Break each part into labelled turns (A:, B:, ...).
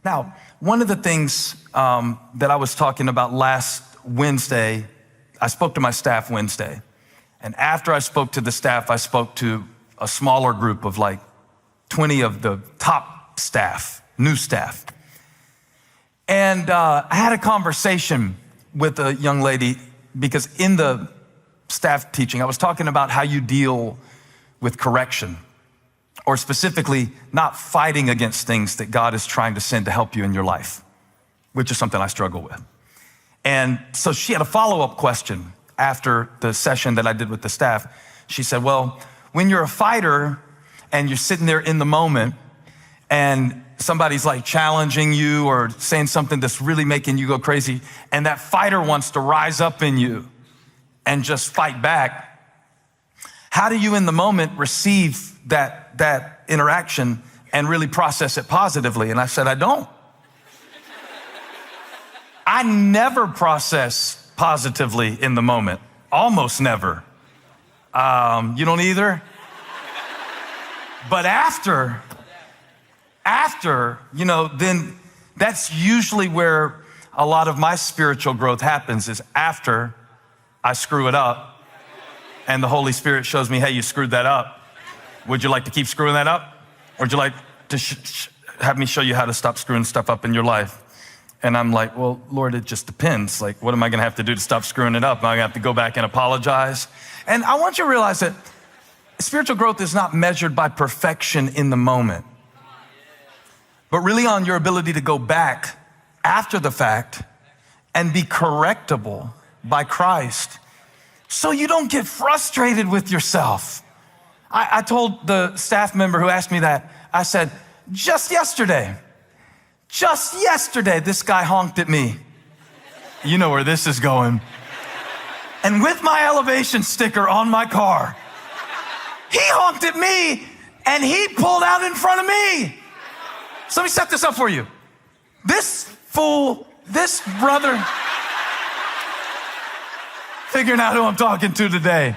A: Now, one of the things that I was talking about last Wednesday, I spoke to my staff Wednesday. And after I spoke to the staff, I spoke to a smaller group of like 20 of the top staff, new staff. And I had a conversation with a young lady because in the staff teaching, I was talking about how you deal with correction, or specifically not fighting against things that God is trying to send to help you in your life, which is something I struggle with. And so she had a follow-up question after the session that I did with the staff. She said, well, when you're a fighter and you're sitting there in the moment and somebody's like challenging you or saying something that's really making you go crazy, and that fighter wants to rise up in you and just fight back, how do you in the moment receive that interaction and really process it positively? And I said, I don't. I never process positively in the moment. Almost never. You don't either? But after, then that's usually where a lot of my spiritual growth happens, is after I screw it up and the Holy Spirit shows me, hey, you screwed that up. Would you like to keep screwing that up? Or would you like to have me show you how to stop screwing stuff up in your life? And I'm like, well, Lord, it just depends. Like, what am I gonna have to do to stop screwing it up? Am I gonna have to go back and apologize? And I want you to realize that spiritual growth is not measured by perfection in the moment, but really on your ability to go back after the fact and be correctable by Christ so you don't get frustrated with yourself. I told the staff member who asked me that, I said, just yesterday, this guy honked at me. You know where this is going. And with my elevation sticker on my car, he honked at me and he pulled out in front of me. So let me set this up for you. This fool, this brother, figuring out who I'm talking to today.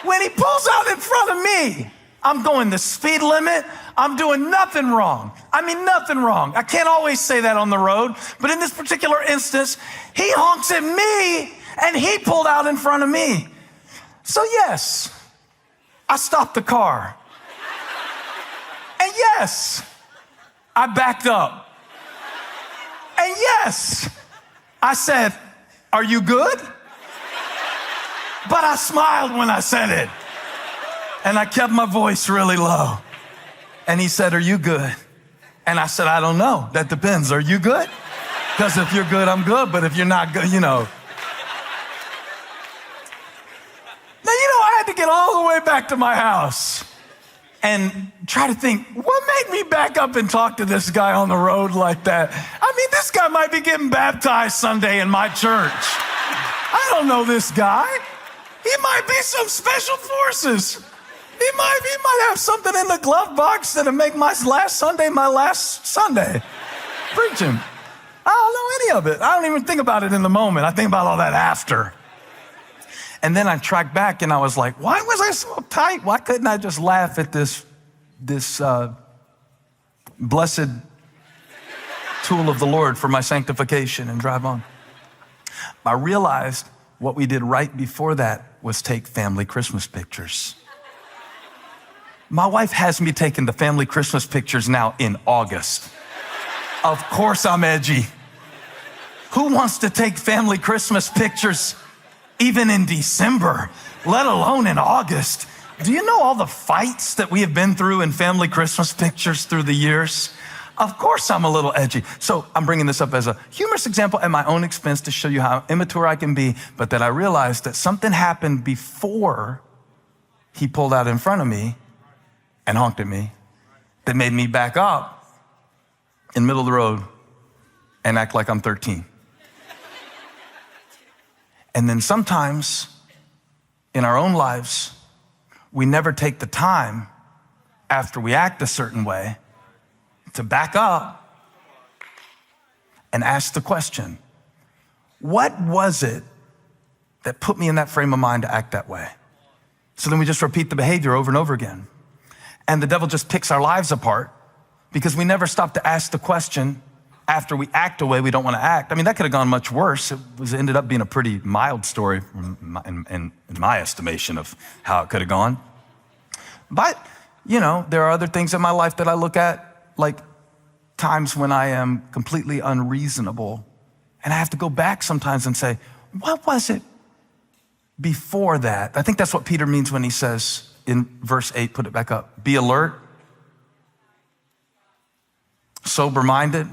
A: When he pulls out in front of me, I'm going the speed limit. I'm doing nothing wrong. I mean, nothing wrong. I can't always say that on the road, but in this particular instance, he honks at me and he pulled out in front of me. So yes, I stopped the car. And yes, I backed up. And yes, I said, are you good? But I smiled when I said it. And I kept my voice really low. And he said, are you good? And I said, I don't know. That depends. Are you good? Because if you're good, I'm good. But if you're not good, Now, I had to get all the way back to my house and try to think, what made me back up and talk to this guy on the road like that? I mean, this guy might be getting baptized Sunday in my church. I don't know this guy. He might be some special forces. He might have something in the glove box that'll make my last Sunday preaching. I don't know any of it. I don't even think about it in the moment. I think about all that after. And then I tracked back and I was like, why was I so uptight? Why couldn't I just laugh at this blessed tool of the Lord for my sanctification and drive on? I realized what we did right before that was take family Christmas pictures. My wife has me taking the family Christmas pictures now in August. Of course I'm edgy. Who wants to take family Christmas pictures even in December, let alone in August? Do you know all the fights that we have been through in family Christmas pictures through the years? Of course I'm a little edgy. So I'm bringing this up as a humorous example at my own expense to show you how immature I can be, but that I realized that something happened before he pulled out in front of me and honked at me that made me back up in the middle of the road and act like I'm 13. And then sometimes in our own lives, we never take the time after we act a certain way to back up and ask the question, what was it that put me in that frame of mind to act that way? So then we just repeat the behavior over and over again. And the devil just picks our lives apart because we never stop to ask the question after we act a way we don't want to act. I mean, that could have gone much worse. It ended up being a pretty mild story in my estimation of how it could have gone. But, there are other things in my life that I look at, like times when I am completely unreasonable. And I have to go back sometimes and say, what was it before that? I think that's what Peter means when he says in verse 8, put it back up, be alert, sober-minded,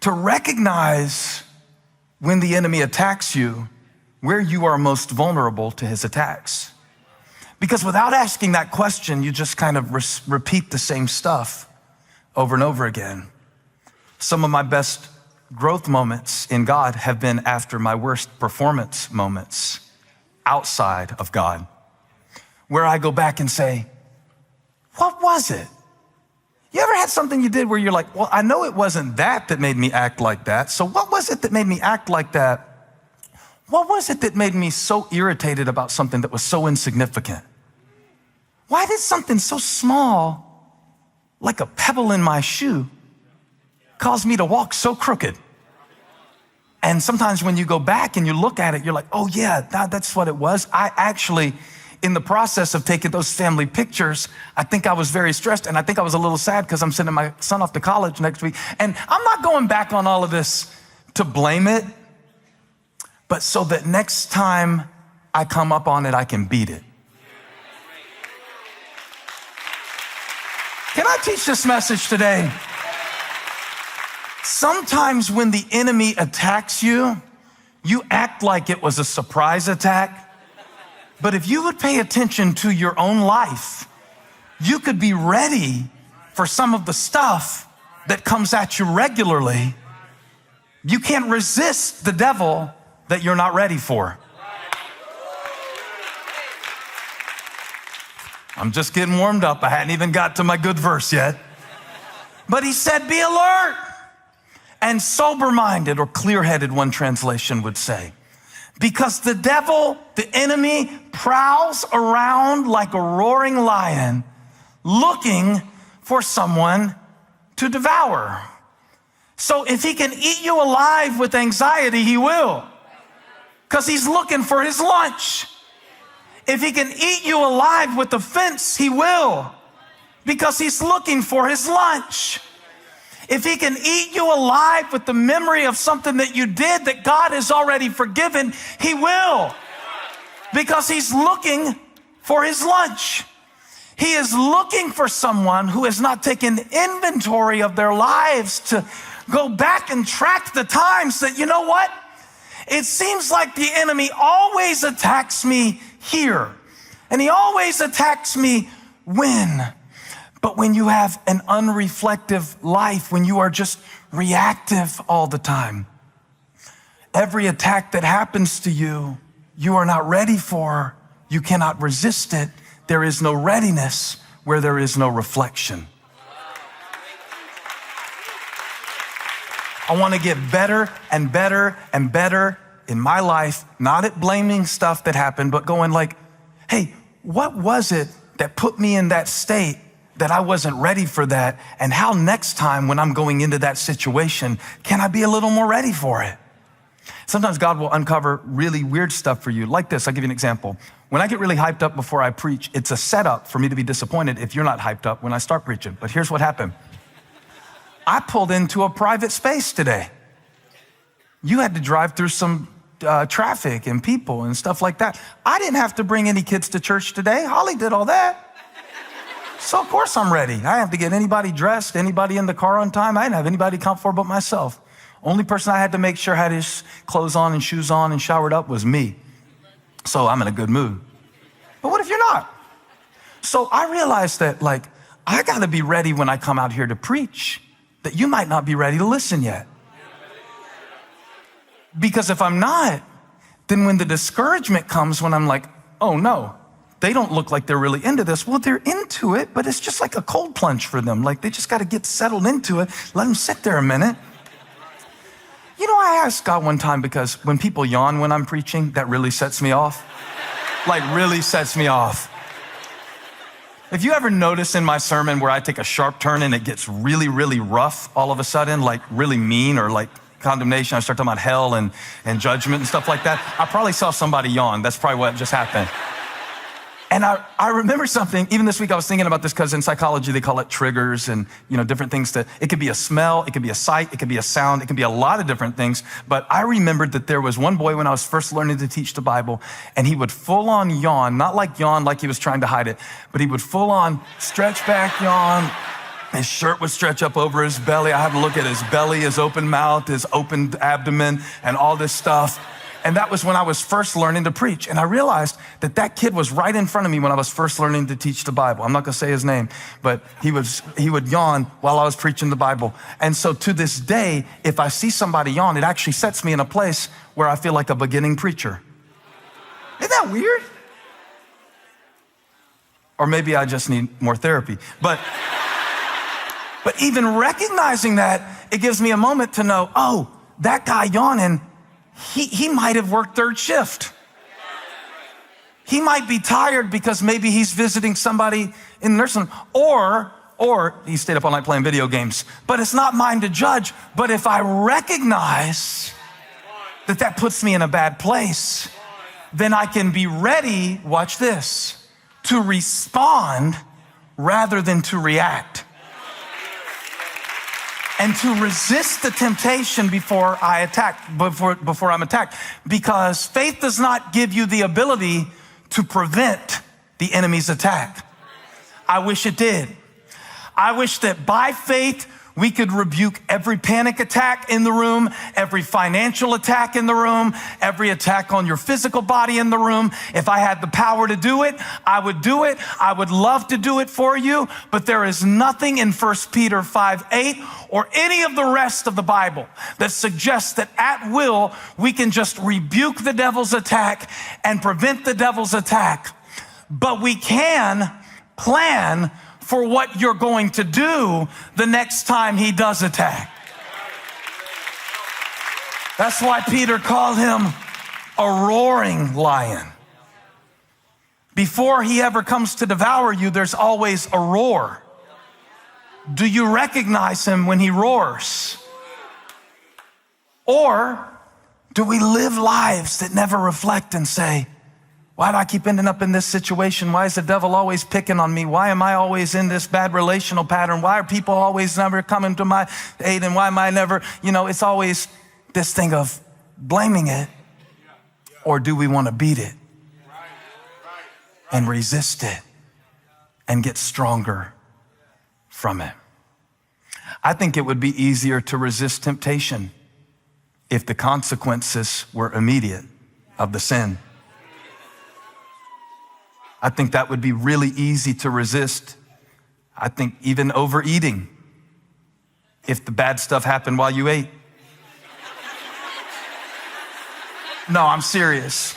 A: to recognize when the enemy attacks you, where you are most vulnerable to his attacks. Because without asking that question, you just kind of repeat the same stuff over and over again. Some of my best growth moments in God have been after my worst performance moments outside of God, where I go back and say, what was it? You ever had something you did where you're like, well, I know it wasn't that made me act like that. So what was it that made me act like that? What was it that made me so irritated about something that was so insignificant? Why did something so small, like a pebble in my shoe, cause me to walk so crooked? And sometimes when you go back and you look at it, you're like, oh yeah, that's what it was. I actually, in the process of taking those family pictures, I think I was very stressed, and I think I was a little sad because I'm sending my son off to college next week. And I'm not going back on all of this to blame it, but so that next time I come up on it, I can beat it. Can I teach this message today? Sometimes when the enemy attacks you, you act like it was a surprise attack. But if you would pay attention to your own life, you could be ready for some of the stuff that comes at you regularly. You can't resist the devil that you're not ready for. I'm just getting warmed up. I hadn't even got to my good verse yet. But he said, be alert and sober-minded, or clear-headed, one translation would say. Because the devil, the enemy, prowls around like a roaring lion looking for someone to devour. So if he can eat you alive with anxiety, he will, because he's looking for his lunch. If he can eat you alive with offense, he will, because he's looking for his lunch. If he can eat you alive with the memory of something that you did that God has already forgiven, he will, because he's looking for his lunch. He is looking for someone who has not taken inventory of their lives to go back and track the times that, you know what? It seems like the enemy always attacks me here, and he always attacks me when. But when you have an unreflective life, when you are just reactive all the time, every attack that happens to you, you are not ready for. You cannot resist it. There is no readiness where there is no reflection. I want to get better and better and better in my life, not at blaming stuff that happened, but going like, hey, what was it that put me in that state that I wasn't ready for that? And how next time when I'm going into that situation, can I be a little more ready for it? Sometimes God will uncover really weird stuff for you. Like this, I'll give you an example. When I get really hyped up before I preach, it's a setup for me to be disappointed if you're not hyped up when I start preaching. But here's what happened. I pulled into a private space today. You had to drive through some traffic and people and stuff like that. I didn't have to bring any kids to church today. Holly did all that. So of course I'm ready. I didn't have to get anybody dressed, anybody in the car on time. I didn't have anybody to count for but myself. Only person I had to make sure had his clothes on and shoes on and showered up was me. So I'm in a good mood. But what if you're not? So I realized that I gotta be ready when I come out here to preach, that you might not be ready to listen yet. Because if I'm not, then when the discouragement comes, when I'm like, oh no, they don't look like they're really into this. Well, they're into it, but it's just like a cold plunge for them. Like they just got to get settled into it. Let them sit there a minute. You know, I asked God one time, because when people yawn when I'm preaching, that really sets me off. Like really sets me off. If you ever notice in my sermon where I take a sharp turn and it gets really, really rough all of a sudden, like really mean or like condemnation, I start talking about hell and judgment and stuff like that, I probably saw somebody yawn. That's probably what just happened. And I remember something, even this week I was thinking about this because in psychology they call it triggers and different things. It could be a smell, it could be a sight, it could be a sound, it could be a lot of different things. But I remembered that there was one boy when I was first learning to teach the Bible, and he would full on yawn, not like yawn like he was trying to hide it, but he would full on stretch back yawn. His shirt would stretch up over his belly. I had to look at his belly, his open mouth, his open abdomen, and all this stuff. And that was when I was first learning to preach. And I realized that kid was right in front of me when I was first learning to teach the Bible. I'm not gonna say his name, but he would yawn while I was preaching the Bible. And so to this day, if I see somebody yawn, it actually sets me in a place where I feel like a beginning preacher. Isn't that weird? Or maybe I just need more therapy. But even recognizing that, it gives me a moment to know, oh, that guy yawning, he might have worked third shift. He might be tired because maybe he's visiting somebody in the nursing home, or he stayed up all night playing video games. But it's not mine to judge. But if I recognize that puts me in a bad place, then I can be ready, watch this, to respond rather than to react. And to resist the temptation before I'm attacked. Because faith does not give you the ability to prevent the enemy's attack. I wish it did. I wish that by faith, we could rebuke every panic attack in the room, every financial attack in the room, every attack on your physical body in the room. If I had the power to do it, I would do it. I would love to do it for you, but there is nothing in 1 Peter 5:8 or any of the rest of the Bible that suggests that at will, we can just rebuke the devil's attack and prevent the devil's attack. But we can plan for what you're going to do the next time he does attack. That's why Peter called him a roaring lion. Before he ever comes to devour you, there's always a roar. Do you recognize him when he roars? Or do we live lives that never reflect and say, why do I keep ending up in this situation? Why is the devil always picking on me? Why am I always in this bad relational pattern? Why are people always never coming to my aid? And why am I never, it's always this thing of blaming it. Or do we want to beat it and resist it and get stronger from it? I think it would be easier to resist temptation if the consequences were immediate of the sin. I think that would be really easy to resist. I think even overeating, if the bad stuff happened while you ate. No, I'm serious.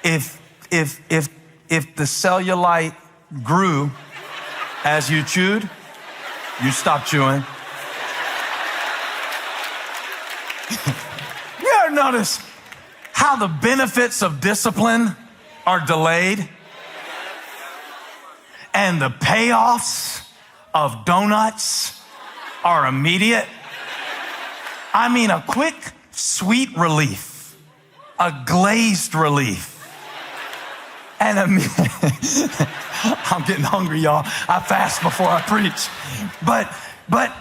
A: If the cellulite grew as you chewed, you stopped chewing. You ever notice how the benefits of discipline are delayed and the payoffs of donuts are immediate? I mean, a quick, sweet relief, a glazed relief. And I'm getting hungry, y'all. I fast before I preach. But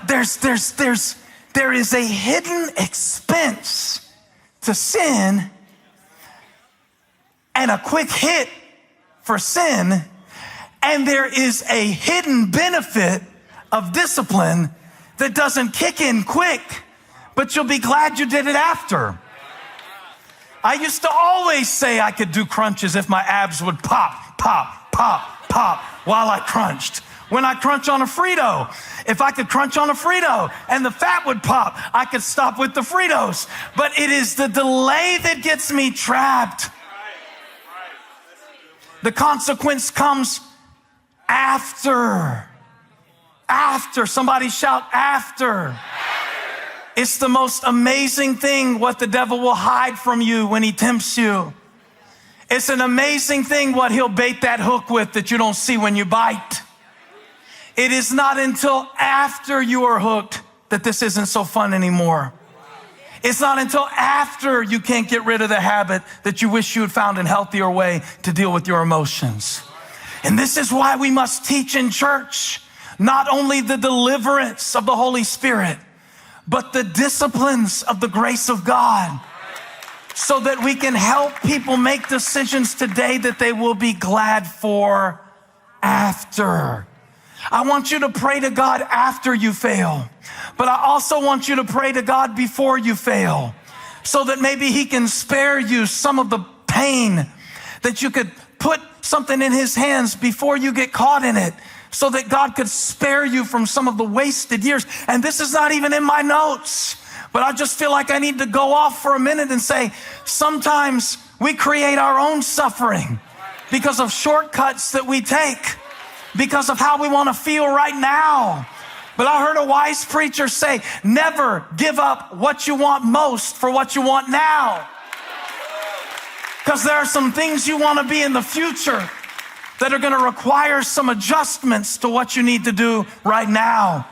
A: there is a hidden expense to sin and a quick hit for sin, and there is a hidden benefit of discipline that doesn't kick in quick, but you'll be glad you did it after. I used to always say I could do crunches if my abs would pop, pop, pop, pop while I crunched. When I crunch on a Frito, if I could crunch on a Frito and the fat would pop, I could stop with the Fritos. But it is the delay that gets me trapped. The consequence comes after. After. Somebody shout after. It's the most amazing thing what the devil will hide from you when he tempts you. It's an amazing thing what he'll bait that hook with that you don't see when you bite. It is not until after you are hooked that this isn't so fun anymore. It's not until after you can't get rid of the habit that you wish you had found a healthier way to deal with your emotions. And this is why we must teach in church not only the deliverance of the Holy Spirit, but the disciplines of the grace of God, so that we can help people make decisions today that they will be glad for after. I want you to pray to God after you fail, but I also want you to pray to God before you fail, so that maybe he can spare you some of the pain, that you could put something in his hands before you get caught in it, so that God could spare you from some of the wasted years. And this is not even in my notes, but I just feel like I need to go off for a minute and say, sometimes we create our own suffering because of shortcuts that we take, because of how we want to feel right now. But I heard a wise preacher say, never give up what you want most for what you want now. Because there are some things you want to be in the future that are going to require some adjustments to what you need to do right now.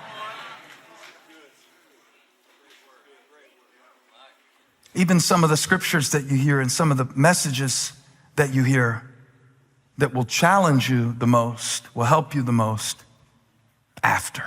A: Even some of the scriptures that you hear and some of the messages that you hear that will challenge you the most, will help you the most after.